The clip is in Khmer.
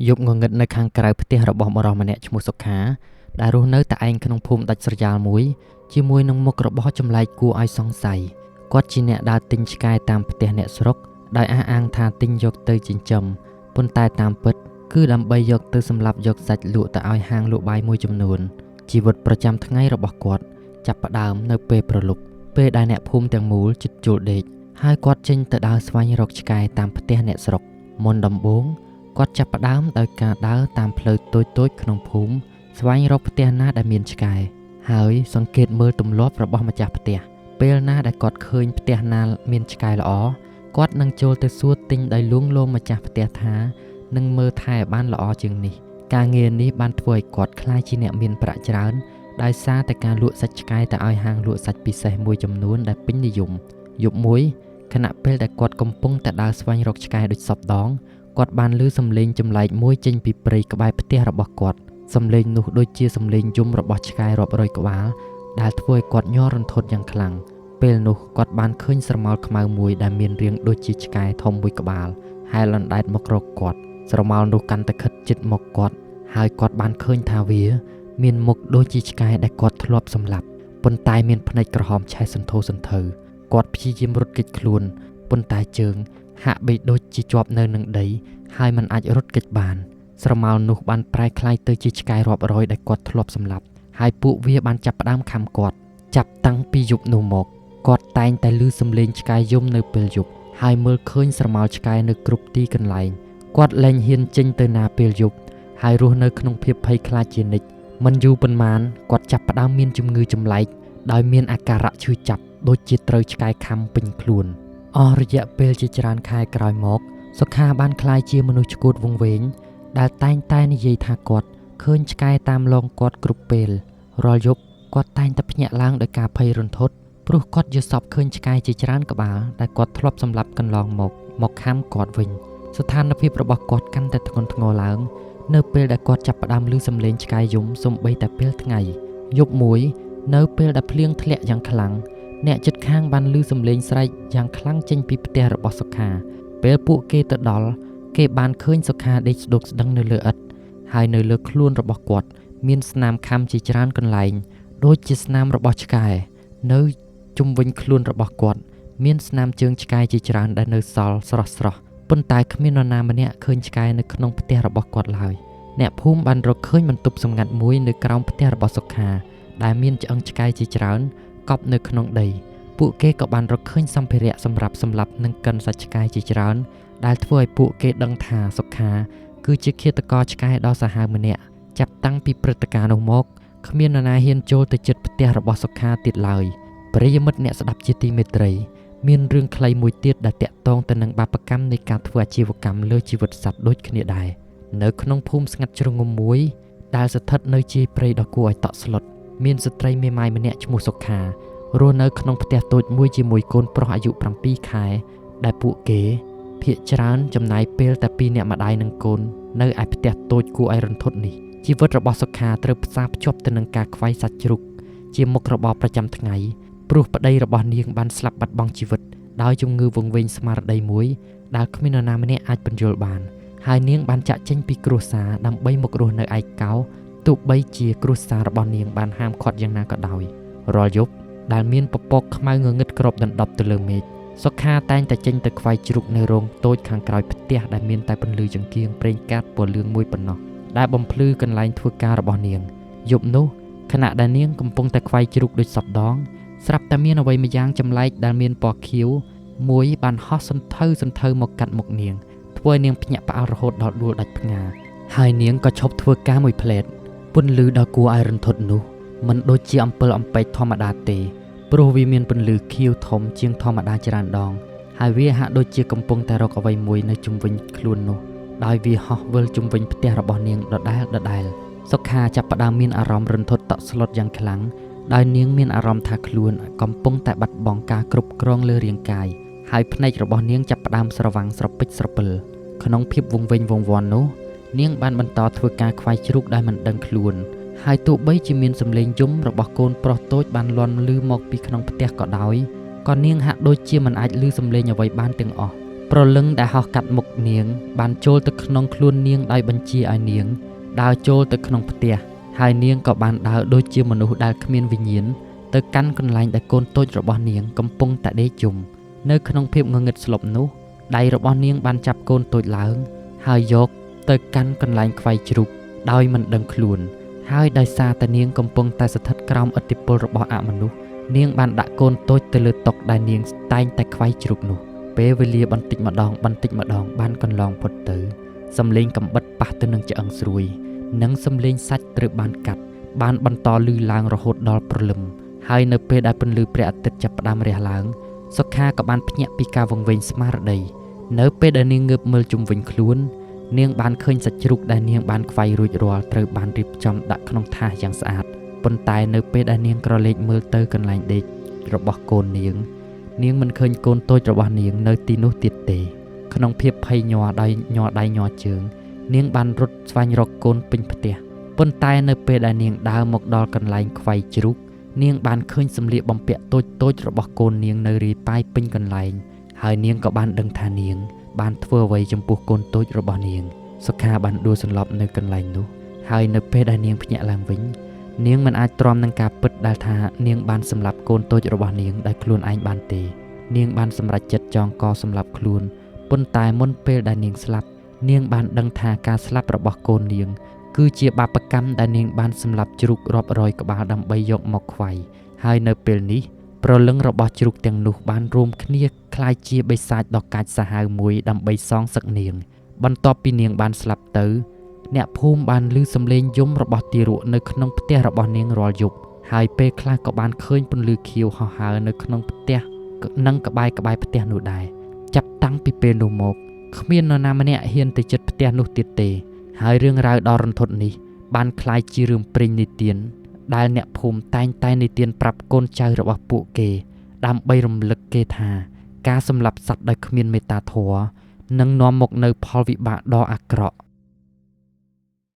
យប់ងងឹតនៅខាងក្រៅផ្ទះរបស់បុរសម្នាក់ឈ្មោះសុខាដែលរស់នៅតែឯងក្នុងភូមិដាច់ស្រយាលមួយជាមួយនឹងមុខរបរចម្លែកគួរឲ្យសង្ស័យគាត់ជាអ្នកដើរទិញឆ្កែតាមផ្ទះអ្នកស្រុកដោយអះអាងថាទិញយកទៅចិញ្ចឹមប៉ុន្តែតាមពិតគឺដើម្បីយកទៅសម្លាប់យកសាច់លក់ទៅឲ្យហាងលក់បាយមួយចំនួនជីវិតប្រចាំថ្ងៃរបស់គាត់ចាប់ផ្ដើមនៅពេលព្រលប់ពេលដែលអ្នកភូមិទាំងមូលជិតជួលដេកហើយគាត់ចេញទៅដើរស្វែងរកឆ្កែតាមផ្ទះអ្នកស្រុកមុនដំបូងគាត់ចាប់ផ្ដើមដោយការដើរតាមផ្លូវតូចៗក្នុងភូមិស្វែងរកផ្ទះណាដែលមានឆ្កែហើយសង្កេតមើលទម្លាប់របស់ម្ចាស់ផ្ទះពេលណាដែលគាត់ឃើញផ្ទះណាមានឆ្កែល្អគាត់នឹងចូលទៅសួរទិញដោយលួងលោមម្ចាស់ផ្ទះថានឹងមើលថែបានល្អជាងនេះការងារនេះបានធ្វើឲ្យគាត់ក្លាយជាអ្នកមានប្រាក់ច្រើនដោយសារតែការលក់សាច់ឆ្កែទៅឲ្យហាងលក់សាច់ពិសេសមួយចំនួនដែលពេញនិយមយប់មួយខណៈពេលដែលគាត់កំពុងតែដើរស្វែងរកឆ្កែដូចសពដងគាត់បានឮសំឡេងចម្លែកមួយចេញពីព្រៃក្បែរផ្ទះរបស់គាត់សំឡេងនោះដូចជាសំឡេងយំរបស់ឆ្កែរាប់រយក្បាលដែលធ្វើឲ្យគាត់ញ័ររន្ធត់យ៉ាងខ្លាំងពេលនោះគាត់បានឃើញស្រមោលខ្មៅមួយដែលមានរាងដូចជាឆ្កែធំមួយក្បាលហែលអណ្ដែតមករកគាត់ស្រមោលនោះកាន់តែខិតជិតមកគាត់ហើយគាត់បានឃើញថាវាមានមុខដូចជាឆ្កែដែលគាត់ធ្លាប់សម្លាប់ប៉ុន្តែមានភ្នែកក្រហមឆេះសន្ធោសន្ធៅគាត់ព្យាយាមរត់គេចខ្លួនប៉ុន្តែជើងហាក់បីដូចជាជាប់នៅនឹងដីហើយមិនអាចរត់គេចបានស្រមោលនោះបានប្រែក្លាយទៅជាឆ្កែរាប់រយដែលគាត់ធ្លាប់សម្លាប់ហើយពួកវាបានចាប់ផ្ដើមខាំគាត់ចាប់តាំងពីយប់នោះមកគាត់តែងតែឮសំឡេងឆ្កែយំនៅពេលយប់ហើយមើលឃើញស្រមោលឆ្កែនៅគ្រប់ទីកន្លែងគាត់លែងហ៊ានចេញទៅណាពេលយប់ហើយរស់នៅក្នុងភាពភ័យខ្លាចជានិច្ចមិនយូរប៉ុន្មានគាត់ចាប់ផ្ដើមមានជំងឺចម្លែកដោយមានអាការៈឈឺចាប់ដូចជាត្រូវឆ្កែខាំពេញខ្លួនអស់រយៈពេលជាច្រើនខែក្រោយមកសុខាបានក្លាយជាមនុស្សឆ្កួតវង្វេងដែលតែងតែនិយាយថាគាត់ឃើញឆ្កែតាមឡងគាត់គ្រប់ពេលរាល់យប់គាត់តែងតែភ្ញាក់ឡើងដោយការភ័យរន្ធត់ព្រោះគាត់យល់សប្តិឃើញឆ្កែជាច្រើនក្បាលដែលគាត់ធ្លាប់សម្លាប់កន្លងមកខាំគាត់វិញស្ថានភាពរបស់គាត់កាន់តែធ្ងន់ធ្ងរឡើងនៅពេលដែលគាត់ចាប់ផ្ដើមឮសំឡេងឆ្កែយំសូម្បីតែពេលថ្ងៃយប់មួយនៅពេលដែលភ្លៀងធ្លាក់យ៉ាងខ្លាំងអ្នកជិតខាងបានឮសំឡេងស្រែកយ៉ាងខ្លាំងចេញពីផ្ទះរបស់សុខាពេលពួកគេទៅដល់គេបានឃើញសុខាដេកស្ដុកស្ដឹងនៅលើឥដ្ឋហើយនៅលើខ្លួនរបស់គាត់មានស្នាមខាំជាច្រើនកន្លែងដូចជាស្នាមរបស់ឆ្កែនៅជុំវិញខ្លួនរបស់គាត់មានស្នាមជើងឆ្កែជាច្រើនដែលនៅសល់ស្រស់ប៉ុន្តែគ្មាននរណាម្នាក់ឃើញឆ្កែនៅក្នុងផ្ទះរបស់គាត់ឡើយអ្នកភូមិបានរកឃើញបន្ទប់សម្ងាត់មួយនៅក្រោមផ្ទះរបស់សុខាដែលមានឆ្អឹងឆ្កែជាច្រើនកប់នៅក្នុងដីពួកគេក៏បានរកឃើញសម្ភារៈសម្រាប់សម្លាប់និងកិនសាច់ឆ្កែជាច្រើនដែលធ្វើឲ្យពួកគេដឹងថាសុខាគឺជាឃាតករឆ្កែដ៏សាហាវម្នាក់ចាប់តាំងពីព្រឹត្តិការណ៍នោះមកគ្មាននរណាហ៊ានចូលទៅជិតផ្ទះរបស់សុខាទៀតឡើយប្រិយមិត្តអ្នកស្ដាប់ជាទីមេត្រីមានរឿងខ្លីមួយទៀតដែលតាក់ទងទៅនឹងបាបកម្មនៃការធ្វើអាជីវកម្មលើជីវិតសត្វដូចគ្នាដែរនៅក្នុងភូមិស្ងាត់ជ្រងំមួយដែលស្ថិតនៅជាយព្រៃដ៏គួរឲ្យតក់ស្លុតមានស្ត្រីមេម៉ាយម្នាក់ឈ្មោះសុខារស់នៅក្នុងផ្ទះតូចមួយជាមួយកូនប្រុសអាយុ7ខែដែលពួកគេភាគច្រើនចំណាយពេលតែ2នាក់ម្ដាយនិងកូននៅឯផ្ទះតូចគួរឲ្យរន្ធត់នេះជីវិតរបស់សុខាត្រូវផ្សារភ្ជាប់ទៅនឹងការខ្វាយសាច់ជ្រូកជាមុខរបរប្រចាំថ្ងៃព្រោះប្តីរបស់នាងបានស្លាប់បាត់បង់ជីវិតដោយជំងឺវង្វេងស្មារតីមួយដែលគ្មាននរណាម្នាក់អាចពន្យល់បានហើយនាងបានចាក់ចេញពីគ្រួសារដើម្បីមករស់នៅឯកោទោះបីជាគ្រួសាររបស់នាងបានហាមឃាត់យ៉ាងណាក៏ដោយរាល់យប់ដែលមានពពកខ្មៅងងឹតគ្របដណ្ដប់ទៅលើមេឃសុខាតែងតែចេញទៅខ្វាយជ្រូកនៅរោងតូចខាងក្រោយផ្ទះដែលមានតែពន្លឺចង្កៀងប្រេងកាតពណ៌លឿងមួយប៉ុណ្ណោះដែលបំភ្លឺកន្លែងធ្វើការរបស់នាងយប់នោះខណៈដែលនាងកំពុងតែខ្វាយជ្រូកដូចសពដងស្រាប់តែមានអ្វីម្យ៉ាងចម្លែកដែលមានពណ៌ខៀវមួយបានហោះសន្ធៅមកកាត់មុខនាងធ្វើឲ្យនាងភ្ញាក់ផ្អើលរហូតដល់ដួលដាច់ភ្ងាហើយនាងក៏ឈប់ធ្វើការមួយផ្លែតពន្លឺដ៏គួរឲ្យរន្ធត់នោះមិនដូចជាអំពិលអំពែកធម្មតាទេព្រោះវាមានពន្លឺខៀវធំជាងធម្មតាច្រើនដងហើយវាហាក់ដូចជាកំពុងតែរកអ្វីមួយនៅជុំវិញខ្លួននោះដោយវាហោះវិលជុំវិញផ្ទះរបស់នាងដដែលសុខាចាប់ផ្ដើមមានអារម្មណ៍រន្ធត់តក់ស្លុតយ៉ាងខ្លាំងដោយនាងមានអារម្មណ៍ថាខ្លួនកំពុងតែបាត់បង់ការគ្រប់គ្រងលើរាងកាយហើយភ្នែករបស់នាងចាប់ផ្ដើមស្រវាំងស្រពេចស្រពិលក្នុងភាពវង្វេងវង្វាន់នោះនាងបានបន្តធ្វើការខ្វាយជ្រូកដែលមិនដឹងខ្លួនហើយទោះបីជាមានសំឡេងយំរបស់កូនប្រុសតូចបានលាន់ឮមកពីក្នុងផ្ទះក៏ដោយក៏នាងហាក់ដូចជាមិនអាចឮសំឡេងអ្វីបានទាំងអស់ ប្រលឹងដែលហោះកាត់មុខនាងបានចូលទៅក្នុងខ្លួននាងដោយបញ្ជាឲ្យនាងដើរចូលទៅក្នុងផ្ទះហើយនាងក៏បានដើរដូចជាមនុស្សដែលគ្មានវិញ្ញាណទៅកាន់កន្លែងដែលកូនតូចរបស់នាងកំពុងតែដេកយំនៅក្នុងភាពងងឹតស្លុបនោះដៃរបស់នាងបានចាប់កូនតូចឡើងហើយយកទៅកាន់កន្លែងខ្វៃជ្រូកដោយមិនដឹងខ្លួនហើយដោយសារតែនាងកំពុងតែស្ថិតក្រោមឥទ្ធិពលរបស់អមនុស្សនាងបានដាក់កូនតូចទៅលើតុដែលនាងតែងតែខ្វៃជ្រូកនោះពេលវេលាបន្តិចម្ដងបានកន្លងផុតទៅសំឡេងកំបិតប៉ះទៅនឹងឆ្អឹងស្រួយនិងសំឡេងសាច់ត្រូវបានកាត់បានបន្តលឺឡើងរហូតដល់ព្រលឹមហើយនៅពេលដែលពន្លឺព្រះអាទិត្យចាប់ផ្ដើមរះឡើងសុខាក៏បានភ្ញាក់ពីការវង្វេងស្មារតីនៅពេលដែលនាងងើបមើលជុំវិញខ្លួននាងបានឃើញសាច់ជ្រូកដែលនាងបានខ្វៃរួចរាល់ត្រូវបានរៀបចំដាក់ក្នុងថាសយ៉ាងស្អាតប៉ុន្តែនៅពេលដែលនាងក្រឡេកមើលទៅកន្លែងដេករបស់កូននាងមិនឃើញកូនតូចរបស់នាងនៅទីនោះទៀតទេក្នុងភាពភ័យញ័រដោយញ័រដៃញ័រជើងនាងបានរត់ស្វែងរកកូនពេញផ្ទះប៉ុន្តែនៅពេលដែលនាងដើរមកដល់កន្លែងខ្វៃជ្រូកនាងបានឃើញសម្លៀកបំពាក់តូចរបស់កូននាងនៅរាយប៉ាយពេញកន្លែងហើយនាងក៏បានដឹងថានាងបានធ្វើអ្វីចំពោះកូនតូចរបស់នាងសុខាបានដួលសន្លប់នៅកន្លែងនោះហើយនៅពេលដែលនាងភ្ញាក់ឡើងវិញនាងមិនអាចទ្រាំនឹងការពិតដែលថានាងបានសម្លាប់កូនតូចរបស់នាងដោយខ្លួនឯងបានទេនាងបានសម្រេចចិត្តចងកសម្លាប់ខ្លួនប៉ុន្តែមុនពេលដែលនាងស្លាប់នាងបានដឹងថាការស្លាប់របស់កូននាងគឺជាបាបកម្មដែលនាងបានសម្លាប់ជ្រូករាប់រយក្បាលដើម្បីយកមកខ្វៃហើយនៅពេលនេះព្រលឹងរបស់ជ្រូកទាំងនោះបានរួមគ្នាคล้ายជាបិសាចដ៏កាចសាហាវមួយដើម្បីសងសឹកនាងបន្ទាប់ពីនាងបានស្លាប់ទៅអ្នកភូមិបានឮសំឡេងយំរបស់ទារកនៅក្នុងផ្ទះរបស់នាងរាល់យប់ហើយពេលខ្លះក៏បានឃើញពន្លឺខៀវហោះហើរនៅក្នុងផ្ទះនិងក្បែរផ្ទះនោះដែរចាប់តាំងពីពេលនោះមកគ្មាននរណាម្នាក់ហ៊ានទៅជិតផ្ទះនោះទៀតទេហើយរឿងរ៉ាវដ៏រន្ធត់នេះបានคล้ายជារឿងព្រេងនិទានដែលអ្នកភូមិតែងតែនិទានប្រាប់កូនចៅរបស់ពួកគេដើម្បីរំលឹកគេថាការសម្លាប់សត្វដោយគ្មានមេត្តាធម៌នឹងនាំមកនូវផលវិបាកដ៏អាក្រក់